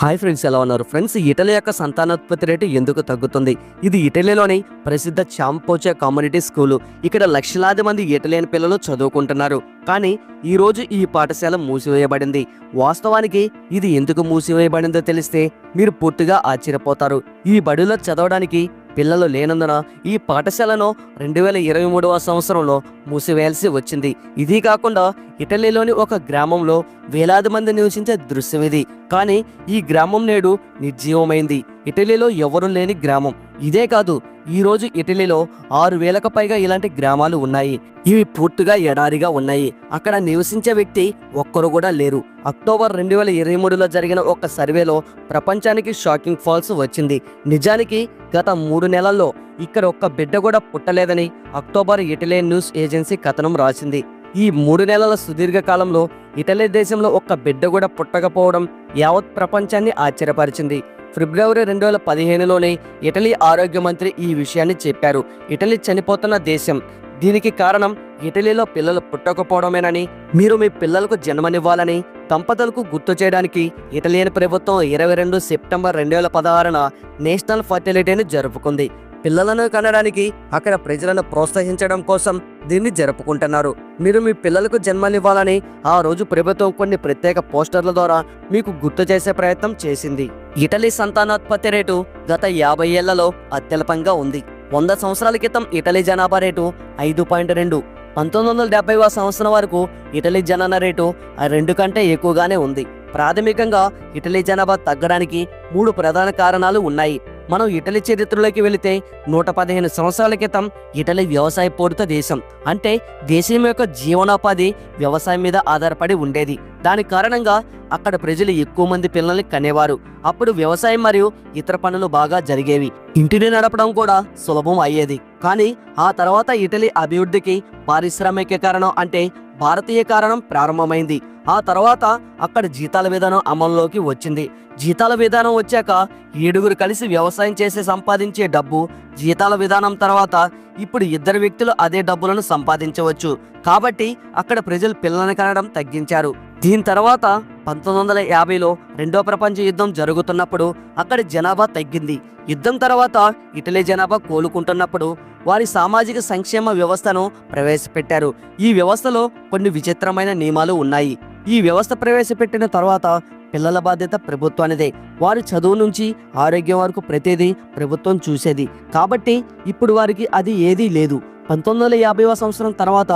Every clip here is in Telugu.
హాయ్ ఫ్రెండ్స్, ఎలా ఉన్నారు ఫ్రెండ్స్? ఇటలీ యొక్క సంతానోత్పత్తి రేటు ఎందుకు తగ్గుతుంది? ఇది ఇటలీలోని ప్రసిద్ధ చాంపోచే కమ్యూనిటీ స్కూలు. ఇక్కడ లక్షలాది మంది ఇటలియన్ పిల్లలు చదువుకుంటున్నారు. కానీ ఈ రోజు ఈ పాఠశాల మూసివేయబడింది. వాస్తవానికి ఇది ఎందుకు మూసివేయబడిందో తెలిస్తే మీరు పూర్తిగా ఆశ్చర్యపోతారు. ఈ బడిలో చదవడానికి పిల్లలు లేనందున ఈ పాఠశాలను 2023వ సంవత్సరంలో మూసివేయాల్సి వచ్చింది. ఇది కాకుండా ఇటలీలోని ఒక గ్రామంలో వేలాది మంది నివసించే దృశ్యం ఇది. కానీ ఈ గ్రామం నేడు నిర్జీవమైంది. ఇటలీలో ఎవరూ లేని గ్రామం. ఇదే కాదు, ఈ రోజు ఇటలీలో 6,000కు పైగా ఇలాంటి గ్రామాలు ఉన్నాయి. ఇవి పూర్తిగా ఎడారిగా ఉన్నాయి. అక్కడ నివసించే వ్యక్తి ఒక్కరు కూడా లేరు. అక్టోబర్ 2023లో జరిగిన ఒక సర్వేలో ప్రపంచానికి షాకింగ్ ఫాల్స్ వచ్చింది. నిజానికి గత 3 నెలల్లో ఇక్కడ ఒక్క బిడ్డ కూడా పుట్టలేదని అక్టోబర్ ఇటలీ న్యూస్ ఏజెన్సీ కథనం రాసింది. ఈ 3 నెలల సుదీర్ఘ కాలంలో ఇటలీ దేశంలో ఒక్క బిడ్డ కూడా పుట్టకపోవడం యావత్ ప్రపంచాన్ని ఆశ్చర్యపరిచింది. ఫిబ్రవరి 2015లోనే ఇటలీ ఆరోగ్య మంత్రి ఈ విషయాన్ని చెప్పారు. ఇటలీ చనిపోతున్న దేశం, దీనికి కారణం ఇటలీలో పిల్లలు పుట్టకపోవడమేనని, మీరు మీ పిల్లలకు జన్మనివ్వాలని దంపతులకు గుర్తు చేయడానికి ఇటలియన్ ప్రభుత్వం 22 సెప్టెంబర్ 2016న నేషనల్ ఫర్టిలిటీని జరుపుకుంది. పిల్లలను కనడానికి అక్కడ ప్రజలను ప్రోత్సహించడం కోసం దీన్ని జరుపుకుంటున్నారు. మీరు మీ పిల్లలకు జన్మనివ్వాలని ఆ రోజు ప్రభుత్వం కొన్ని ప్రత్యేక పోస్టర్ల ద్వారా మీకు గుర్తు చేసే ప్రయత్నం చేసింది. ఇటలీ సంతానోత్పత్తి రేటు గత 50 ఏళ్లలో అత్యల్పంగా ఉంది. 100 సంవత్సరాల క్రితం ఇటలీ జనాభా రేటు 5.2. 1970వ సంవత్సరం వరకు ఇటలీ జనన రేటు 2 కంటే ఎక్కువగానే ఉంది. ప్రాథమికంగా ఇటలీ జనాభా తగ్గడానికి 3 ప్రధాన కారణాలు ఉన్నాయి. మనం ఇటలీ చరిత్రలోకి వెళితే 115 సంవత్సరాల క్రితం ఇటలీ వ్యవసాయ పూరిత దేశం. అంటే దేశం యొక్క జీవనోపాధి వ్యవసాయం మీద ఆధారపడి ఉండేది. దాని కారణంగా అక్కడ ప్రజలు ఎక్కువ మంది పిల్లల్ని కనేవారు. అప్పుడు వ్యవసాయం మరియు ఇతర పనులు బాగా జరిగేవి. ఇంటిని నడపడం కూడా సులభం అయ్యేది. కానీ ఆ తర్వాత ఇటలీ అభివృద్ధికి పారిశ్రామికీకరణం అంటే భారతీయ కారణం ప్రారంభమైంది. ఆ తర్వాత అక్కడ జీతాల విధానం అమల్లోకి వచ్చింది. జీతాల విధానం వచ్చాక 7గురు కలిసి వ్యవసాయం చేసి సంపాదించే డబ్బు, జీతాల విధానం తర్వాత ఇప్పుడు 2 వ్యక్తులు అదే డబ్బులను సంపాదించవచ్చు. కాబట్టి అక్కడ ప్రజలు పిల్లలను కనడం తగ్గించారు. దీని తర్వాత 1950లో 2వ ప్రపంచ యుద్ధం జరుగుతున్నప్పుడు అక్కడ జనాభా తగ్గింది. యుద్ధం తర్వాత ఇటలీ జనాభా కోలుకుంటున్నప్పుడు వారి సామాజిక సంక్షేమ వ్యవస్థను ప్రవేశపెట్టారు. ఈ వ్యవస్థలో కొన్ని విచిత్రమైన నియమాలు ఉన్నాయి. ఈ వ్యవస్థ ప్రవేశపెట్టిన తర్వాత పిల్లల బాధ్యత ప్రభుత్వానిదే. వారి చదువు నుంచి ఆరోగ్యం వరకు ప్రతిదీ ప్రభుత్వం చూసేది. కాబట్టి ఇప్పుడు వారికి అది ఏదీ లేదు. 1950వ సంవత్సరం తర్వాత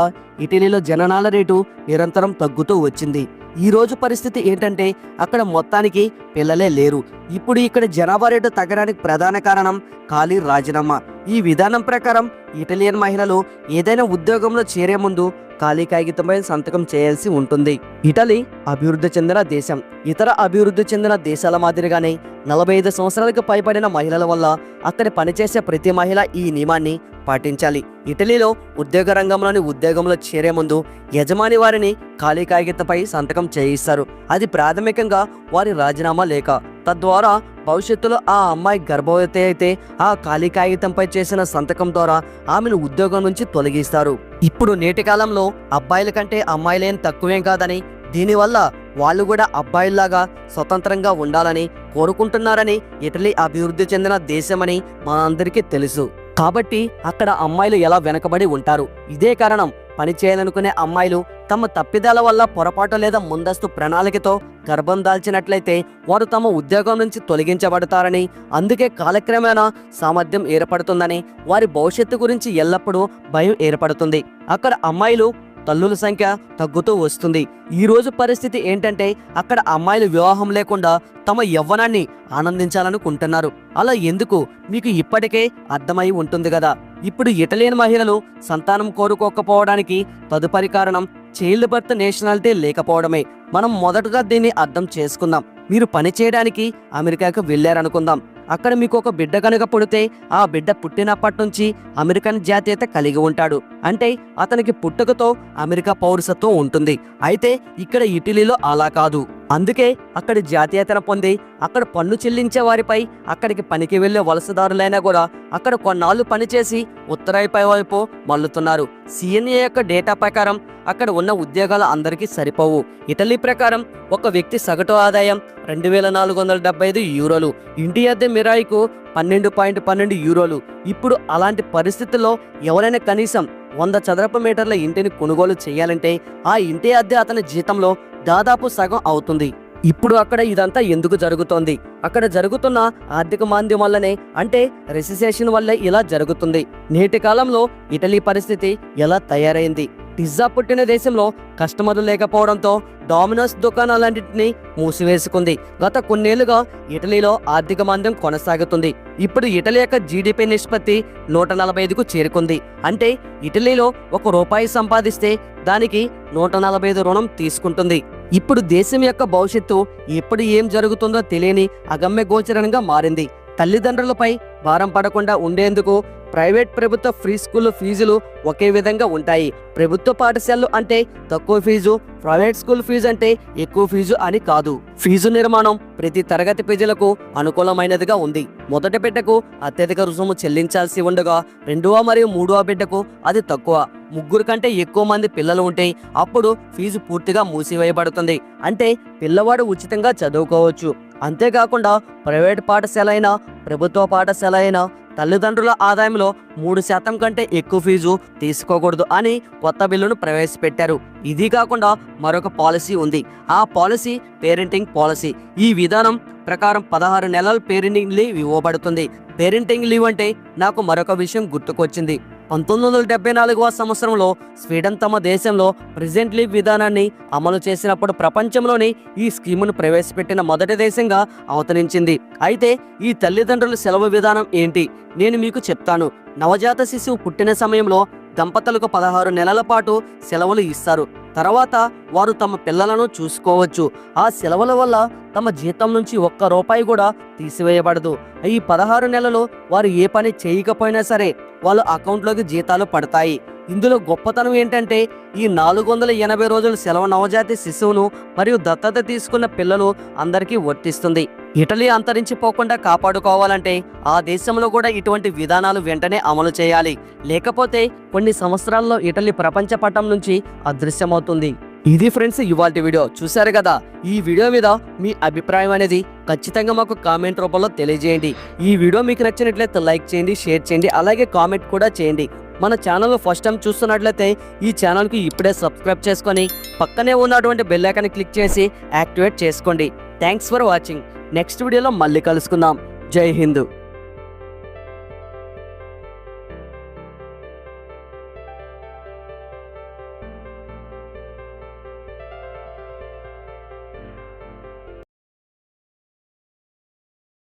ఇటలీలో జననాల రేటు నిరంతరం తగ్గుతూ వచ్చింది. ఈ రోజు పరిస్థితి ఏంటంటే అక్కడ మొత్తానికి పిల్లలే లేరు. ఇప్పుడు ఇక్కడ జనాభా రేటు తగ్గడానికి ప్రధాన కారణం ఖాళీ రాజీనామా. ఈ విధానం ప్రకారం ఇటలియన్ మహిళలు ఏదైనా ఉద్యోగంలో చేరే ముందు ఖాళీ కాగితంపై సంతకం చేయాల్సి ఉంటుంది. ఇటలీ అభివృద్ధి చెందిన దేశం. ఇతర అభివృద్ధి చెందిన దేశాల మాదిరిగానే 45 సంవత్సరాలకు పైబడిన మహిళల వల్ల అక్కడ పనిచేసే ప్రతి మహిళ ఈ నియమాన్ని పాటించాలి. ఇటలీలో ఉద్యోగ రంగంలోని ఉద్యోగంలో చేరే ముందు యజమాని వారిని ఖాళీ కాగితంపై సంతకం చేయిస్తారు. అది ప్రాథమికంగా వారి రాజీనామా లేఖ. తద్వారా భవిష్యత్తులో ఆ అమ్మాయి గర్భవతి అయితే ఆ ఖాళీ కాగితంపై చేసిన సంతకం ద్వారా ఆమెను ఉద్యోగం నుంచి తొలగిస్తారు. ఇప్పుడు నేటి కాలంలో అబ్బాయిల కంటే అమ్మాయిలేం తక్కువేం కాదని, దీనివల్ల వాళ్ళు కూడా అబ్బాయిల్లాగా స్వతంత్రంగా ఉండాలని కోరుకుంటున్నారని ఇటలీ అభివృద్ధి చెందిన దేశమని మనందరికీ తెలుసు. కాబట్టి అక్కడ అమ్మాయిలు ఎలా వెనకబడి ఉంటారు. ఇదే కారణం పని చేయాలనుకునే అమ్మాయిలు తమ తప్పిదాల వల్ల పొరపాటు లేదా ముందస్తు ప్రణాళికతో గర్భం దాల్చినట్లయితే వారు తమ ఉద్యోగం నుంచి తొలగించబడతారని, అందుకే కాలక్రమేణా సామర్థ్యం ఏర్పడుతుందని, వారి భవిష్యత్తు గురించి ఎల్లప్పుడూ భయం ఏర్పడుతుంది. అక్కడ అమ్మాయిలు తల్లుల సంఖ్య తగ్గుతూ వస్తుంది. ఈ రోజు పరిస్థితి ఏంటంటే అక్కడ అమ్మాయిలు వివాహం లేకుండా తమ యవ్వనాన్ని ఆనందించాలనుకుంటున్నారు. అలా ఎందుకు మీకు ఇప్పటికే అర్థమై ఉంటుంది కదా. ఇప్పుడు ఇటలియన్ మహిళలు సంతానం కోరుకోకపోవడానికి తదుపరి కారణం చైల్డ్ బర్త్ నేషనాలిటీ లేకపోవడమే. మనం మొదటగా దీన్ని అర్థం చేసుకుందాం. మీరు పని చేయడానికి అమెరికాకు వెళ్ళారనుకుందాం. అక్కడ మీకు ఒక బిడ్డ కనుక పుడితే ఆ బిడ్డ పుట్టినప్పటి నుంచి అమెరికన్ జాతీయత కలిగి ఉంటాడు. అంటే అతనికి పుట్టుకతో అమెరికా పౌరసత్వం ఉంటుంది. అయితే ఇక్కడ ఇటలీలో అలా కాదు. అందుకే అక్కడి జాతీయతను పొంది అక్కడ పన్ను చెల్లించే వారిపై అక్కడికి పనికి వెళ్లే వలసదారులైనా కూడా అక్కడ కొన్నాళ్ళు పనిచేసి ఉత్తరాయిపై వైపు మల్లుతున్నారు. సిఎన్ఏ యొక్క డేటా ప్రకారం అక్కడ ఉన్న ఉద్యోగాలు అందరికీ సరిపోవు. ఇటలీ ప్రకారం ఒక వ్యక్తి సగటు ఆదాయం 2,475 యూరోలు. ఇంటి అద్దె మిరాయికు 12.12 యూరోలు. ఇప్పుడు అలాంటి పరిస్థితుల్లో ఎవరైనా కనీసం 100 చదరపు మీటర్ల ఇంటిని కొనుగోలు చేయాలంటే ఆ ఇంటి అద్దె అతని జీతంలో దాదాపు సగం అవుతుంది. ఇప్పుడు అక్కడ ఇదంతా ఎందుకు జరుగుతోంది? అక్కడ జరుగుతున్న ఆర్థిక మాంద్యం వల్లనే, అంటే రెసిసేషన్ వల్లే ఇలా జరుగుతుంది. నేటి కాలంలో ఇటలీ పరిస్థితి ఎలా తయారైంది? పిజ్జా పుట్టిన దేశంలో కస్టమర్లు లేకపోవడంతో డామినోస్ దుకాణాలన్నింటినీ మూసివేసుకుంది. గత కొన్నేళ్లుగా ఇటలీలో ఆర్థిక మాంద్యం కొనసాగుతుంది. ఇప్పుడు ఇటలీ యొక్క జీడిపి నిష్పత్తి 145కు చేరుకుంది. అంటే ఇటలీలో ₹1 సంపాదిస్తే దానికి 145 రుణం తీసుకుంటుంది. ఇప్పుడు దేశం యొక్క భవిష్యత్తు ఎప్పుడు ఏం జరుగుతుందో తెలియని అగమ్య గోచరంగా మారింది. తల్లిదండ్రులపై భారం పడకుండా ఉండేందుకు ప్రైవేట్ ప్రభుత్వ ఫ్రీ స్కూల్ ఫీజులు ఒకే విధంగా ఉంటాయి. ప్రభుత్వ పాఠశాలలు అంటే తక్కువ ఫీజు, ప్రైవేట్ స్కూల్ ఫీజు అంటే ఎక్కువ ఫీజు అని కాదు. ఫీజు నిర్మాణం ప్రతి తరగతి ప్రజలకు అనుకూలమైనదిగా ఉంది. మొదటి బిడ్డకు అత్యధిక రుసుము చెల్లించాల్సి ఉండగా, రెండవ మరియు మూడవ బిడ్డకు అది తక్కువ. 3 కంటే ఎక్కువ మంది పిల్లలు ఉంటే అప్పుడు ఫీజు పూర్తిగా మూసివేయబడుతుంది. అంటే పిల్లవాడు ఉచితంగా చదువుకోవచ్చు. అంతేకాకుండా ప్రైవేట్ పాఠశాల అయినా ప్రభుత్వ పాఠశాల అయినా తల్లిదండ్రుల ఆదాయంలో 3% కంటే ఎక్కువ ఫీజు తీసుకోకూడదు అని కొత్త బిల్లును ప్రవేశపెట్టారు. ఇది కాకుండా మరొక పాలసీ ఉంది. ఆ పాలసీ పేరెంటింగ్ పాలసీ. ఈ విధానం ప్రకారం 16 నెలల పేరెంటింగ్ లీవ్ ఇవ్వబడుతుంది. పేరెంటింగ్ లీవ్ అంటే నాకు మరొక విషయం గుర్తుకొచ్చింది. 1974వ సంవత్సరంలో స్వీడన్ తమ దేశంలో ప్రెజెంట్ లీవ్ విధానాన్ని అమలు చేసినప్పుడు ప్రపంచంలోని ఈ స్కీమును ప్రవేశపెట్టిన మొదటి దేశంగా అవతరించింది. అయితే ఈ తల్లిదండ్రుల సెలవు విధానం ఏంటి? నేను మీకు చెప్తాను. నవజాత శిశువు పుట్టిన సమయంలో దంపతులకు 16 నెలల పాటు సెలవులు ఇస్తారు. తర్వాత వారు తమ పిల్లలను చూసుకోవచ్చు. ఆ సెలవుల వల్ల తమ జీతం నుంచి ₹1 కూడా తీసివేయబడదు. ఈ 16 నెలలు వారు ఏ పని చేయకపోయినా సరే వాళ్ళ అకౌంట్లోకి జీతాలు పడతాయి. ఇందులో గొప్పతనం ఏంటంటే ఈ 480 రోజుల సెలవు నవజాతి శిశువును మరియు దత్తత తీసుకున్న పిల్లలు అందరికీ వర్తిస్తుంది. ఇటలీ అంతరించిపోకుండా కాపాడుకోవాలంటే ఆ దేశంలో కూడా ఇటువంటి విధానాలు వెంటనే అమలు చేయాలి. లేకపోతే కొన్ని సంవత్సరాల్లో ఇటలీ ప్రపంచ పటం నుంచి అదృశ్యమవుతుంది. ఇది ఫ్రెండ్స్ ఇవాల్టి వీడియో. చూశారు కదా? ఈ వీడియో మీద మీ అభిప్రాయం అనేది ఖచ్చితంగా మాకు కామెంట్ రూపంలో తెలియజేయండి. ఈ వీడియో మీకు నచ్చినట్లయితే లైక్ చేయండి, షేర్ చేయండి, అలాగే కామెంట్ కూడా చేయండి. మన ఛానల్ ఫస్ట్ టైం చూస్తున్నట్లయితే ఈ ఛానల్కి ఇప్పుడే సబ్స్క్రైబ్ చేసుకొని పక్కనే ఉన్నటువంటి బెల్ ఐకాన్ క్లిక్ చేసి యాక్టివేట్ చేసుకోండి. Thanks for watching. నెక్స్ట్ వీడియోలో మళ్ళీ కలుసుకుందాం. జై హింద్.